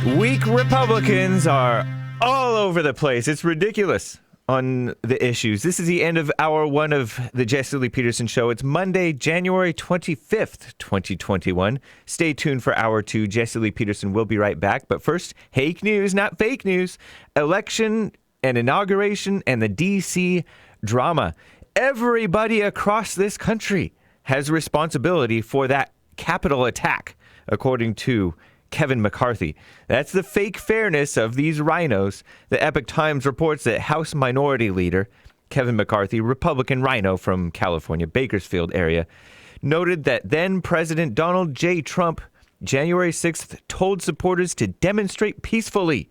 Weak Republicans are all over the place. It's ridiculous on the issues. This is the end of hour one of the Jesse Lee Peterson Show. It's Monday, January 25th, 2021. Stay tuned for hour two. Jesse Lee Peterson will be right back. But first, Hake news, not fake news. Election and inauguration and the D.C. drama. Everybody across this country has responsibility for that Capitol attack, according to Kevin McCarthy. That's the fake fairness of these RINOs. The Epoch Times reports that House Minority Leader Kevin McCarthy, Republican RINO from California, Bakersfield area, noted that then President Donald J. Trump, January 6th, told supporters to demonstrate peacefully,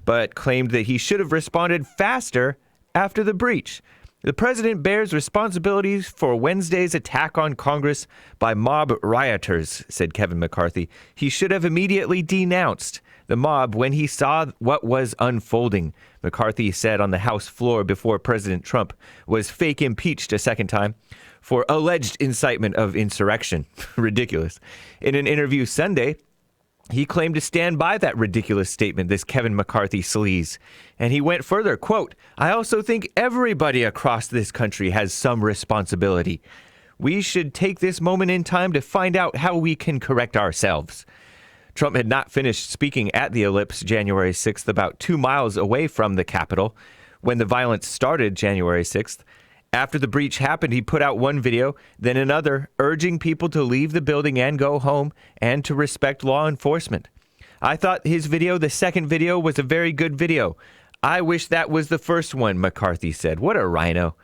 but claimed that he should have responded faster after the breach. The president bears responsibilities for Wednesday's attack on Congress by mob rioters, said Kevin McCarthy. He should have immediately denounced the mob when he saw what was unfolding, McCarthy said on the House floor before President Trump was fake impeached a second time for alleged incitement of insurrection. Ridiculous. In an interview Sunday, he claimed to stand by that ridiculous statement, this Kevin McCarthy sleaze. And he went further, quote, "I also think everybody across this country has some responsibility. We should take this moment in time to find out how we can correct ourselves." Trump had not finished speaking at the Ellipse January 6th, about 2 miles away from the Capitol, when the violence started January 6th. After the breach happened, he put out one video, then another, urging people to leave the building and go home and to respect law enforcement. "I thought his video, the second video, was a very good video. I wish that was the first one," McCarthy said. What a rhino.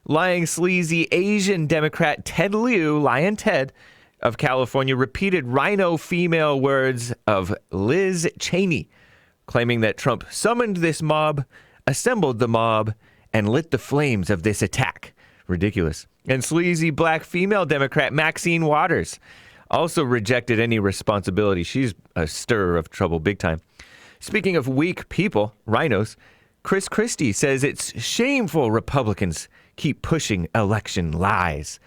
Lying, sleazy Asian Democrat Ted Lieu, Lion Ted, of California, repeated RINO female words of Liz Cheney, claiming that Trump summoned this mob, assembled the mob, and lit the flames of this attack. Ridiculous. And sleazy black female Democrat Maxine Waters also rejected any responsibility. She's a stirrer of trouble big time. Speaking of weak people, RINOs, Christie says it's shameful Republicans keep pushing election lies.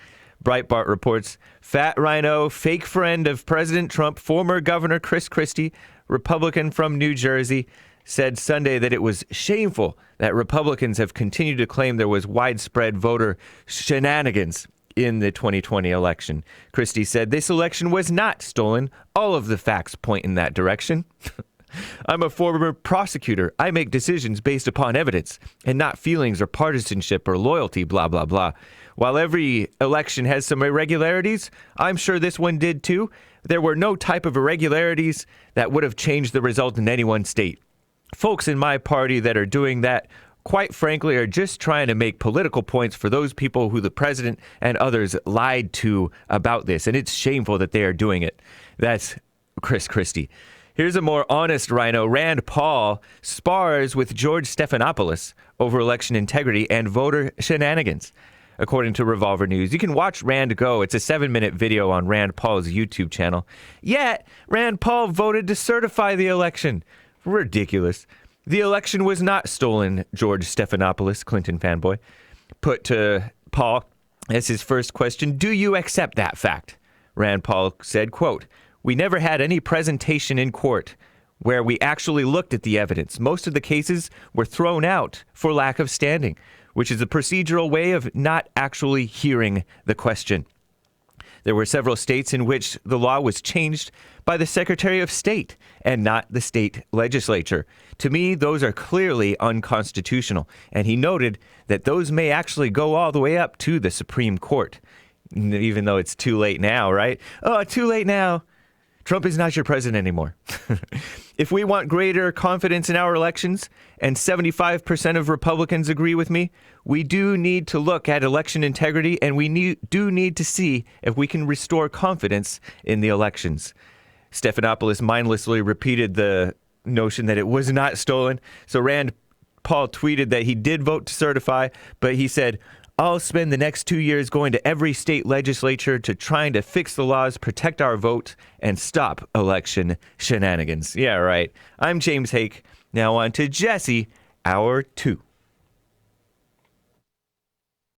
Breitbart reports fat RINO, fake friend of President Trump, former Governor Christie, Republican from New Jersey, said Sunday that it was shameful that Republicans have continued to claim there was widespread voter shenanigans in the 2020 election. Christie said this election was not stolen. All of the facts point in that direction. "I'm a former prosecutor. I make decisions based upon evidence and not feelings or partisanship or loyalty, blah, blah, blah. While every election has some irregularities, I'm sure this one did too. There were no type of irregularities that would have changed the result in any one state. Folks in my party that are doing that, quite frankly, are just trying to make political points for those people who the president and others lied to about this. And it's shameful that they are doing it." That's Christie. Here's a more honest RINO. Rand Paul spars with George Stephanopoulos over election integrity and voter shenanigans, according to Revolver News. You can watch Rand go. It's a 7-minute video on Rand Paul's YouTube channel. Yet, Rand Paul voted to certify the election. Ridiculous. "The election was not stolen," George Stephanopoulos, Clinton fanboy, put to Paul as his first question. "Do you accept that fact?" Rand Paul said, quote, "We never had any presentation in court where we actually looked at the evidence. Most of the cases were thrown out for lack of standing, which is a procedural way of not actually hearing the question. There were several states in which the law was changed by the Secretary of State and not the state legislature. To me, those are clearly unconstitutional." And he noted that those may actually go all the way up to the Supreme Court, even though it's too late now, right? Oh, too late now. Trump is not your president anymore. "If we want greater confidence in our elections, and 75% of Republicans agree with me, we do need to look at election integrity, and we do need to see if we can restore confidence in the elections." Stephanopoulos mindlessly repeated the notion that it was not stolen. So Rand Paul tweeted that he did vote to certify, but he said, "I'll spend the next 2 years going to every state legislature to trying to fix the laws, protect our vote, and stop election shenanigans." Yeah, right. I'm James Hake. Now on to Jesse, hour two.